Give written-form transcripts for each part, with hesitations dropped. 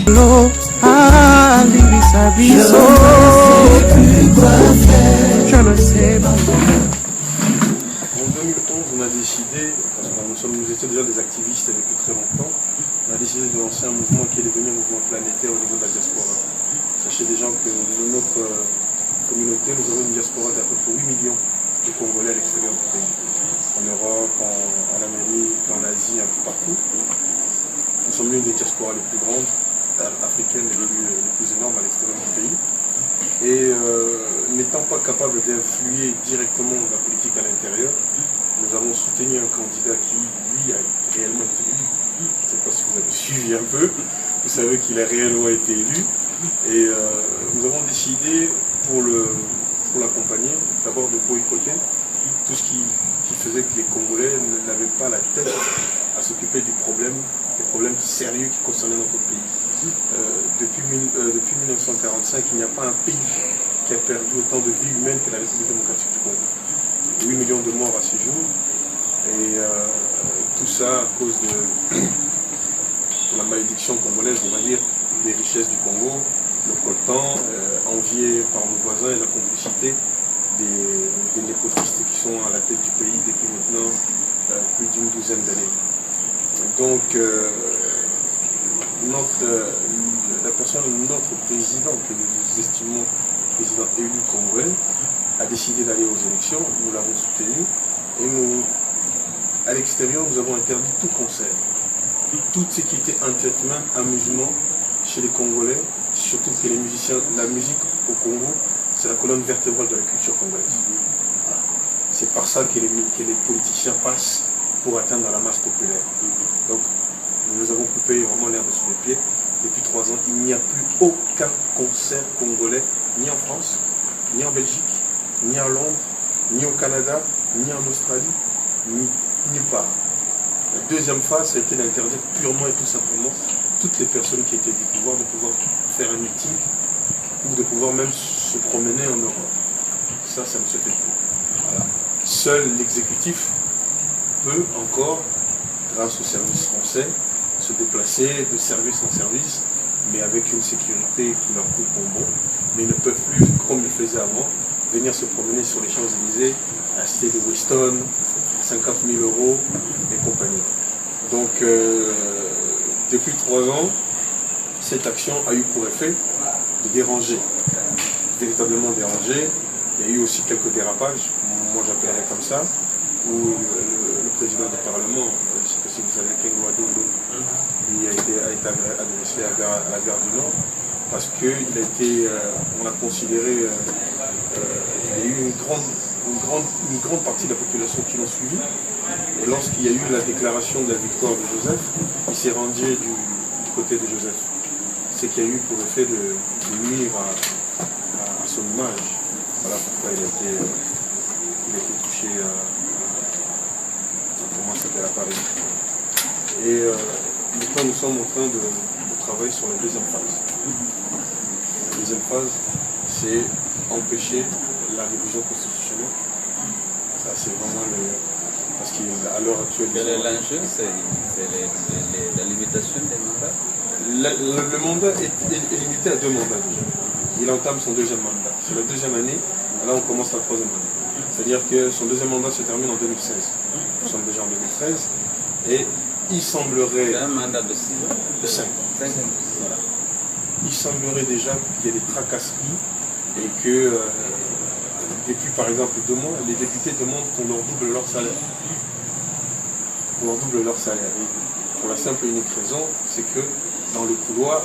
L'eau, je ne sais pas. En 2011, on a décidé, parce que nous étions déjà des activistes depuis très longtemps, on a décidé de lancer un mouvement qui est devenu un mouvement planétaire au niveau de la diaspora. Sachez déjà que dans notre communauté, nous avons une diaspora d'à peu près 8 millions de Congolais à l'extérieur du pays. En Europe, en Amérique, en Asie, un peu partout. Nous sommes l'une des diasporas les plus grandes, africaines les plus énormes à l'extérieur du pays. Et n'étant pas capable d'influer directement la politique à l'intérieur, nous avons soutenu un candidat qui, lui, a réellement été élu. Je ne sais pas si vous avez suivi un peu, vous savez qu'il a réellement été élu. Et nous avons décidé, pour l'accompagner, d'abord de boycotter tout ce qui faisait que les Congolais n'avaient pas la tête à s'occuper des problèmes sérieux qui concernaient notre pays. Depuis 1945, il n'y a pas un pays qui a perdu autant de vies humaines que la République démocratique du Congo. 8 millions de morts à ce jour, et tout ça à cause de la malédiction congolaise, on va dire, des richesses du Congo, le coltan, envié par nos voisins et la complicité des népotistes qui sont à la tête du pays depuis maintenant plus d'une douzaine d'années. Donc, la personne de notre président, que nous estimons président élu congolais, a décidé d'aller aux élections, nous l'avons soutenu, et nous, à l'extérieur, nous avons interdit tout concert, tout ce qui était entertainment, amusement chez les Congolais, surtout que les musiciens, la musique au Congo, c'est la colonne vertébrale de la culture congolaise. Voilà. C'est par ça que les politiciens passent pour atteindre la masse populaire. Donc, nous avons coupé vraiment l'herbe sous les pieds. Depuis 3 ans, il n'y a plus aucun concert congolais, ni en France, ni en Belgique, ni à Londres, ni au Canada, ni en Australie, ni nulle part. La deuxième phase, ça a été d'interdire purement et tout simplement toutes les personnes qui étaient du pouvoir de pouvoir faire un meeting ou de pouvoir même se promener en Europe. Ça ne se fait plus. Voilà. Seul l'exécutif peut encore, grâce aux services français, se déplacer de service en service, mais avec une sécurité qui leur coûte bonbon. Mais ils ne peuvent plus, comme ils faisaient avant, venir se promener sur les Champs-Élysées, acheter des Weston, 50 000 € et compagnie. Donc, depuis 3 ans, cette action a eu pour effet de déranger, véritablement déranger. Il y a eu aussi quelques dérapages, moi j'appellerais comme ça, où le président du Parlement, je ne sais pas si vous savez, Ken Wadondo, il a été adressé à la gare du Nord, parce qu'on a considéré, il y a eu une grande partie de la population qui l'ont suivi, et lorsqu'il y a eu la déclaration de la victoire de Joseph, il s'est rendu du côté de Joseph. Ce qui a eu pour effet de nuire à son image. Voilà pourquoi il a été touché comment ça s'appelle, à Paris. Et maintenant nous sommes en train de travailler sur la deuxième phase. La deuxième phase, c'est empêcher la révision constitutionnelle. Ça c'est vraiment parce qu'à l'heure actuelle... L'enjeu, c'est la limitation des mandats. Le mandat est limité à 2 mandats déjà. Il entame son 2e mandat. C'est la 2e année, là on commence la 3e année. C'est-à-dire que son 2e mandat se termine en 2016. Nous sommes déjà en 2013. Et il semblerait... C'est un mandat de 6 ans. De 5 ans. Voilà. Il semblerait déjà qu'il y ait des tracasseries et que depuis par exemple 2 mois, les députés demandent qu'on leur double leur salaire. Qu'on leur double leur salaire. Et pour la simple et unique raison, c'est que dans le couloir,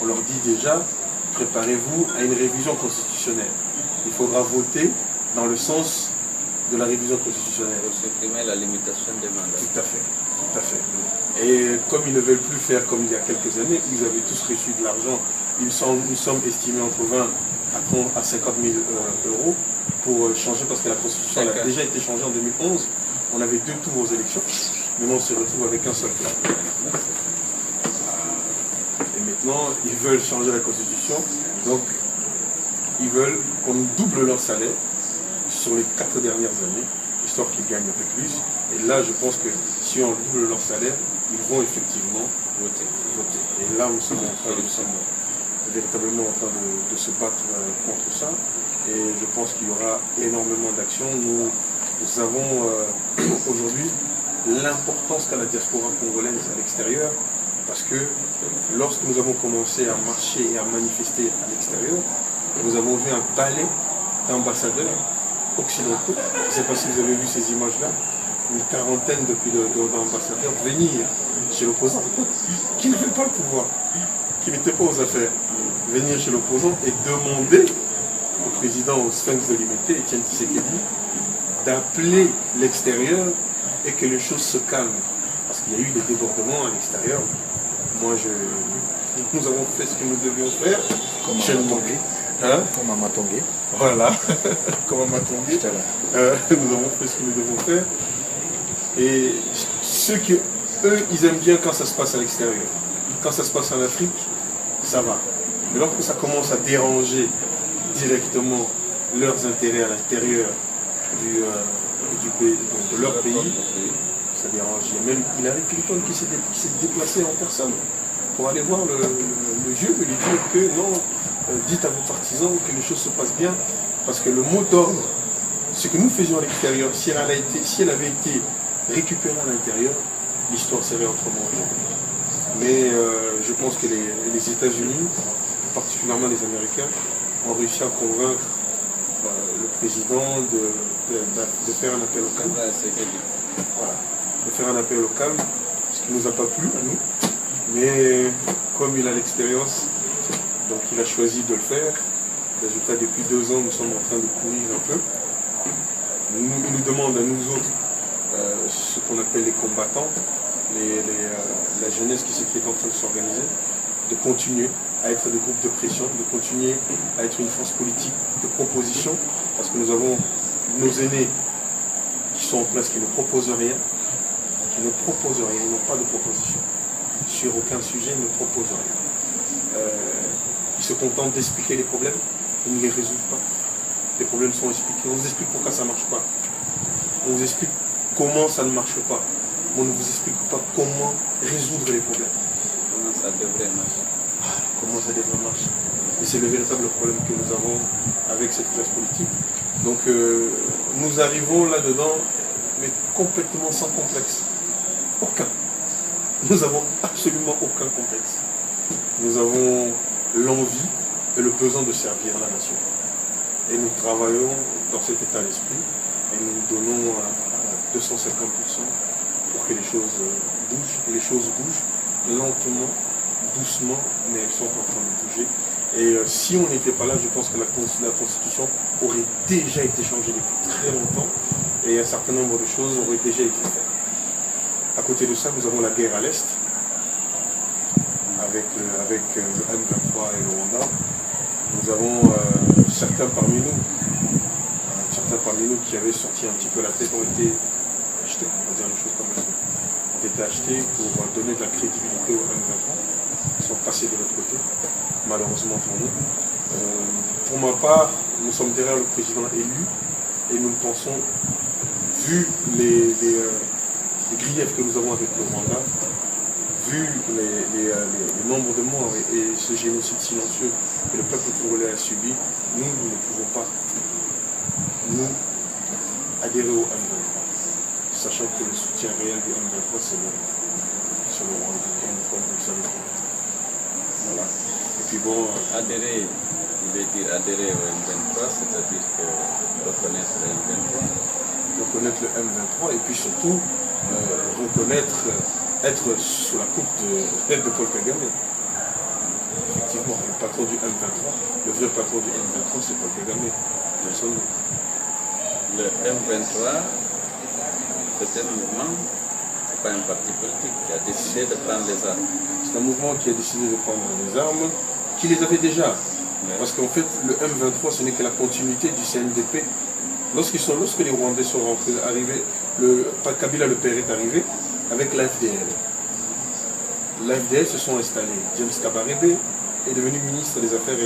on leur dit déjà, préparez-vous à une révision constitutionnelle. Il faudra voter dans le sens de la révision constitutionnelle. Pour supprimer la limitation des mandats. Tout à fait, tout à fait. Et comme ils ne veulent plus faire comme il y a quelques années, où ils avaient tous reçu de l'argent, une somme estimée entre 20 à 50 000 € pour changer, parce que la constitution a déjà été changée en 2011. On avait 2 tours aux élections, maintenant on se retrouve avec un seul tour. Et maintenant, ils veulent changer la constitution, donc ils veulent qu'on double leur salaire sur les 4 dernières années, histoire qu'ils gagnent un peu plus. Et là, je pense que si si on double leur salaire, ils vont effectivement voter. Et là, nous sommes véritablement en train de se battre contre ça. Et je pense qu'il y aura énormément d'actions. Nous avons aujourd'hui l'importance qu'a la diaspora congolaise à l'extérieur, parce que lorsque nous avons commencé à marcher et à manifester à l'extérieur, nous avons vu un balai d'ambassadeurs occidentaux. Je ne sais pas si vous avez vu ces images-là, une quarantaine d'ambassadeurs venir chez l'opposant, qui n'avaient pas le pouvoir, qui n'étaient pas aux affaires, venir chez l'opposant et demander au président, au Sphinx de l'Unité, Étienne Tshisekedi, d'appeler l'extérieur et que les choses se calment. Parce qu'il y a eu des débordements à l'extérieur. Nous avons fait ce que nous devions faire. Comme chez à nous. Matongé. Hein? Comme à Matongé. Voilà, comme à Matongé. Nous avons fait ce que nous devons faire. Et ceux qui, eux, ils aiment bien quand ça se passe à l'extérieur. Quand ça se passe en Afrique, ça va. Mais lorsque ça commence à déranger directement leurs intérêts à l'intérieur du pays, de leur pays, ça dérange. Il y a même Hillary Clinton qui s'est déplacé en personne pour aller voir le vieux et lui dire que non, dites à vos partisans que les choses se passent bien, parce que le mot d'ordre, ce que nous faisions à l'extérieur, si elle avait été récupérée à l'intérieur, l'histoire serait autrement aujourd'hui. Mais je pense que les États-Unis, particulièrement les Américains, ont réussi à convaincre le président de faire un appel au calme. Voilà, de faire un appel au calme, ce qui ne nous a pas plu à nous. Mais comme il a l'expérience, donc il a choisi de le faire. Résultat, depuis 2 ans, nous sommes en train de courir un peu. Il nous demande à nous autres, ce qu'on appelle les combattants, la jeunesse qui est en train de s'organiser, de continuer à être des groupes de pression, de continuer à être une force politique de proposition, parce que nous avons nos aînés qui sont en place, qui ne proposent rien, ils n'ont pas de proposition. Sur aucun sujet, ils ne proposent rien. Ils se contentent d'expliquer les problèmes, ils ne les résolvent pas. Les problèmes sont expliqués. On vous explique pourquoi ça ne marche pas. On vous explique comment ça ne marche pas. On ne vous explique pas comment résoudre les problèmes. Comment ça devrait marcher. Comment ça devrait marcher. Et c'est le véritable problème que nous avons avec cette classe politique. Donc nous arrivons là-dedans, mais complètement sans complexe. Aucun. Nous n'avons absolument aucun complexe. Nous avons l'envie et le besoin de servir la nation. Et nous travaillons dans cet état d'esprit et nous donnons à 250% pour que les choses bougent. Les choses bougent lentement, doucement, mais elles sont en train de bouger. Et si on n'était pas là, je pense que la Constitution aurait déjà été changée depuis très longtemps et un certain nombre de choses auraient déjà été faites. À côté de ça, nous avons la guerre à l'Est avec le M23 et le Rwanda. Nous avons certains parmi nous qui avaient sorti un petit peu la tête ont été achetés, on va dire les choses comme ça, ont été achetés pour donner de la crédibilité au M23. Ils sont passés de l'autre côté, malheureusement pour nous. Pour ma part, nous sommes derrière le président élu et nous pensons, vu les griefs que nous avons avec le Rwanda, vu les nombres de morts et ce génocide silencieux que le peuple congolais a subi, nous ne pouvons pas nous adhérer au M23, sachant que le soutien réel du M23 c'est le Rwanda, comme vous le savez. Voilà. Et puis bon. Adhérer, il veut dire adhérer au M23, c'est-à-dire que reconnaître le M23. Reconnaître le M23 et puis surtout être sous la coupe de Paul Kagame. Effectivement, le patron du M23, le vrai patron du M23, c'est Paul Kagame. Le M23, c'est un mouvement, c'est pas un parti politique qui a décidé de prendre les armes. C'est un mouvement qui a décidé de prendre les armes, qui les avait déjà. Parce qu'en fait, le M23, ce n'est que la continuité du CNDP. Lorsque les Rwandais sont arrivés, Kabila le père est arrivé avec l'AFDL. L'AFDL se sont installés. James Kabarebe est devenu ministre des Affaires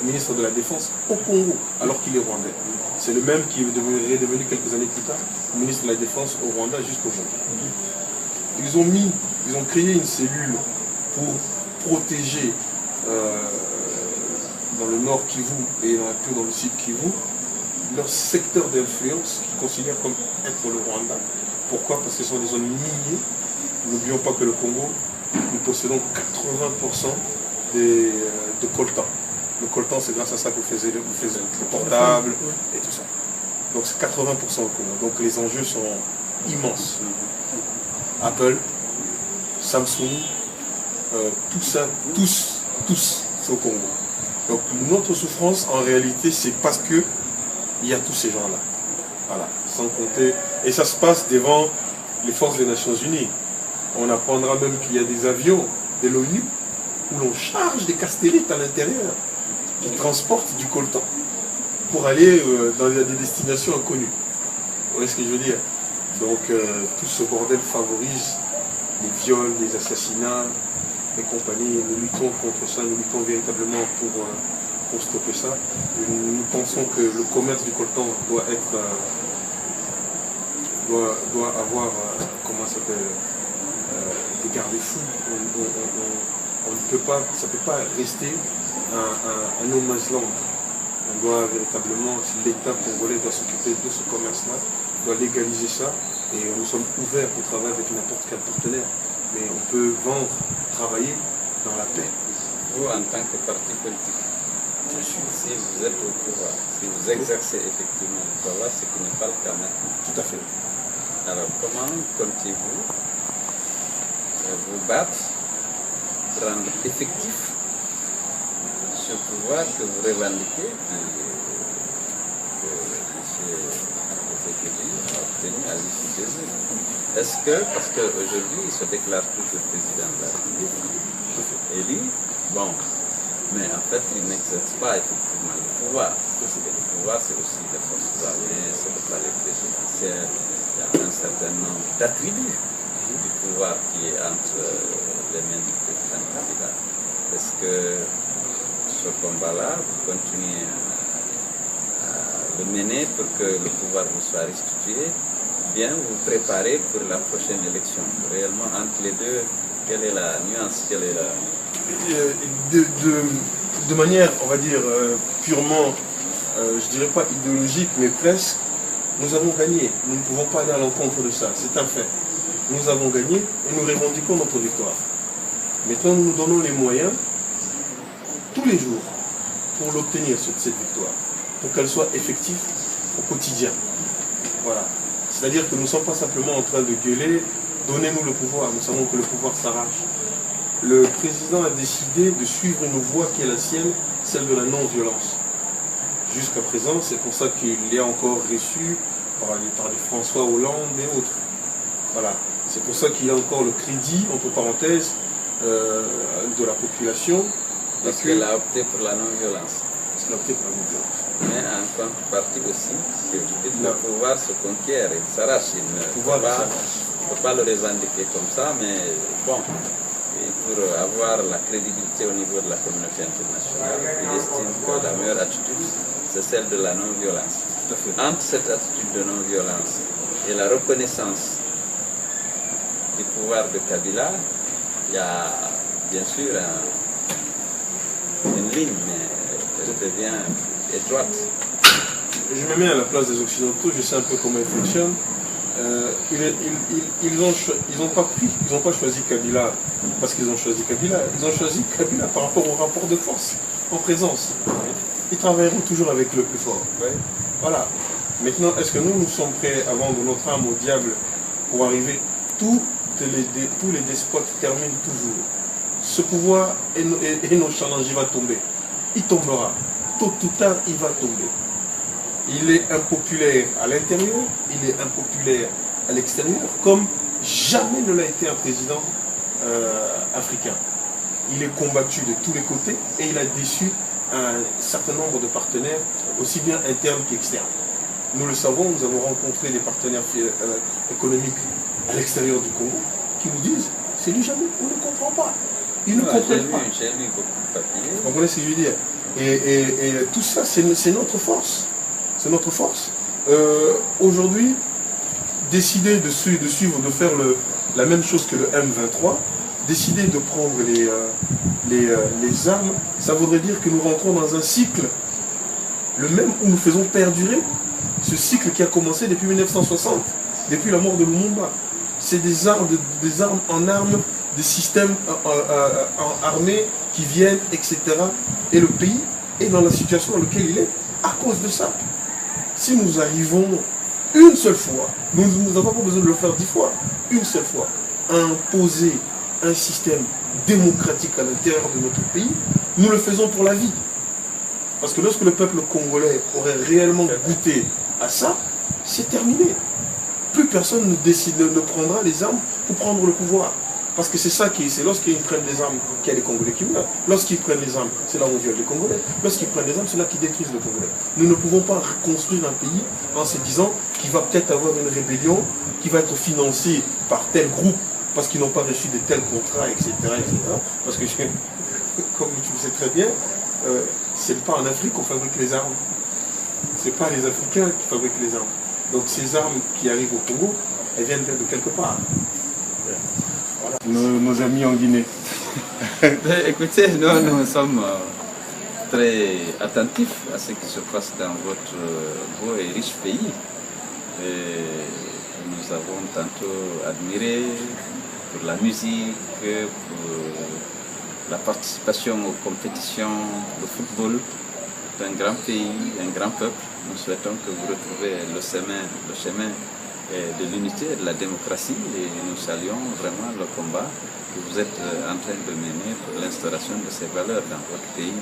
ministre de la Défense au Congo, alors qu'il est rwandais. C'est le même qui est devenu quelques années plus tard ministre de la Défense au Rwanda jusqu'aujourd'hui. ils ont créé une cellule pour protéger dans le nord Kivu et un peu dans le sud Kivu leur secteur d'influence qu'ils considèrent comme être le Rwanda. Pourquoi? Parce que ce sont des zones miniées. N'oublions pas que le Congo, nous possédons 80% de coltan. Le coltan, c'est grâce à ça que vous faites le portable et tout ça. Donc c'est 80% au Congo. Donc les enjeux sont immenses. Apple, Samsung, tout ça, tous, c'est au Congo. Donc notre souffrance, en réalité, c'est parce que il y a tous ces gens-là. Voilà, sans compter. Et ça se passe devant les forces des Nations Unies. On apprendra même qu'il y a des avions de l'ONU où l'on charge des castérites à l'intérieur qui transportent du coltan pour aller dans des destinations inconnues. Vous voyez ce que je veux dire? Donc tout ce bordel favorise les viols, les assassinats et compagnie. Nous luttons contre ça, nous luttons véritablement pour stopper ça. Et nous pensons que le commerce du coltan doit être doit avoir comment ça s'appelle des garde-fous. On ne peut pas, ça ne peut pas rester un no man's land. On doit véritablement, l'État congolais doit s'occuper de ce commerce-là, doit légaliser ça, et nous sommes ouverts pour travailler avec n'importe quel partenaire. Mais on peut vendre, travailler dans la paix. Vous, en tant que parti politique, si vous êtes au pouvoir, si vous exercez effectivement le pouvoir, ce qui n'est pas le cas maintenant. Tout à fait. Alors, comment comptez-vous vous battre, rendre effectif ce pouvoir que vous revendiquez, que M. Tshisekedi a obtenu à l'issue des urnes? Est-ce que, parce qu'aujourd'hui, il se déclare toujours président de la République, élu, bon, mais en fait, il n'exerce pas effectivement le pouvoir. Parce que le pouvoir, c'est aussi les forces armées, c'est le palais présidentiel, il y a un certain nombre d'attributs du pouvoir qui est entre les mains du président candidat. Est-ce que ce combat-là, vous continuez à le mener pour que le pouvoir vous soit restitué, ou bien vous préparez pour la prochaine élection? Réellement, entre les deux, quelle est la nuance, quelle est la... De manière, on va dire, purement, je dirais pas idéologique, mais presque, nous avons gagné. Nous ne pouvons pas aller à l'encontre de ça, c'est un fait. Nous avons gagné et nous revendiquons notre victoire. Maintenant, nous nous donnons les moyens, tous les jours, pour l'obtenir, cette victoire, pour qu'elle soit effective au quotidien. Voilà. C'est-à-dire que nous ne sommes pas simplement en train de gueuler, donnez-nous le pouvoir, nous savons que le pouvoir s'arrache. Le président a décidé de suivre une voie qui est la sienne, celle de la non-violence. Jusqu'à présent, c'est pour ça qu'il est encore reçu par les François Hollande et autres. Voilà. C'est pour ça qu'il a encore le crédit, entre parenthèses, de la population. Parce qu'elle a opté pour la non-violence. Parce qu'elle a opté pour la non-violence. Mais en contrepartie aussi, le pouvoir se conquiert, il s'arrache. Il ne peut pas le revendiquer comme ça, mais bon, et pour avoir la crédibilité au niveau de la communauté internationale, il estime que la meilleure attitude, c'est celle de la non-violence. Entre cette attitude de non-violence et la reconnaissance du pouvoir de Kabila, il y a bien sûr une ligne, mais elle devient étroite. Je me mets à la place des Occidentaux, je sais un peu comment ils fonctionnent. Ils n'ont pas choisi Kabila parce qu'ils ont choisi Kabila. Ils ont choisi Kabila par rapport au rapport de force en présence. Ils travailleront toujours avec le plus fort. Voilà. Maintenant, est-ce que nous sommes prêts à vendre notre âme au diable pour arriver? Tous les despotes terminent toujours. Ce pouvoir et nos challenges, il va tomber. Il tombera. Tôt ou tard, il va tomber. Il est impopulaire à l'intérieur, il est impopulaire à l'extérieur, comme jamais ne l'a été un président africain. Il est combattu de tous les côtés et il a déçu un certain nombre de partenaires, aussi bien internes qu'externes. Nous le savons, nous avons rencontré des partenaires économiques à l'extérieur du Congo qui nous disent, c'est lui jamais, on ne comprend pas. Ils ne comprennent pas. J'ai lu beaucoup de papiers. Vous comprenez ce que je veux dire? Et tout ça, c'est notre force. C'est notre force. Aujourd'hui, décider de suivre, de faire la même chose que le M23, décider de prendre les armes, ça voudrait dire que nous rentrons dans un cycle, le même où nous faisons perdurer ce cycle qui a commencé depuis 1960, depuis la mort de Lumumba. C'est des armes en armes, des systèmes armés qui viennent, etc. Et le pays est dans la situation dans laquelle il est à cause de ça. Si nous arrivons une seule fois, nous n'avons pas besoin de le faire 10 fois, une seule fois, à imposer un système démocratique à l'intérieur de notre pays, nous le faisons pour la vie. Parce que lorsque le peuple congolais aurait réellement goûté à ça, c'est terminé. Plus personne ne prendra les armes pour prendre le pouvoir. Parce que c'est ça c'est lorsqu'ils prennent les armes qu'il y a les Congolais qui meurent. Lorsqu'ils prennent les armes, c'est là où on viole les Congolais. Lorsqu'ils prennent les armes, c'est là qu'ils détruisent le Congolais. Nous ne pouvons pas reconstruire un pays en se disant qu'il va peut-être avoir une rébellion, qui va être financée par tel groupe parce qu'ils n'ont pas reçu de tels contrats, etc. etc. Parce que, comme tu le sais très bien, c'est pas en Afrique qu'on fabrique les armes. C'est pas les Africains qui fabriquent les armes. Donc ces armes qui arrivent au Congo, elles viennent de quelque part. Voilà. Nos amis en Guinée. Écoutez, nous sommes très attentifs à ce qui se passe dans votre beau et riche pays. Et nous avons tantôt admiré pour la musique, pour la participation aux compétitions de football d'un grand pays, un grand peuple. Nous souhaitons que vous retrouviez le chemin de l'unité et de la démocratie et nous saluons vraiment le combat que vous êtes en train de mener pour l'instauration de ces valeurs dans votre pays.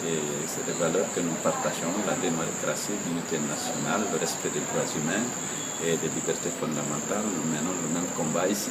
Et c'est des valeurs que nous partageons, la démocratie, l'unité nationale, le respect des droits humains et des libertés fondamentales. Nous menons le même combat ici.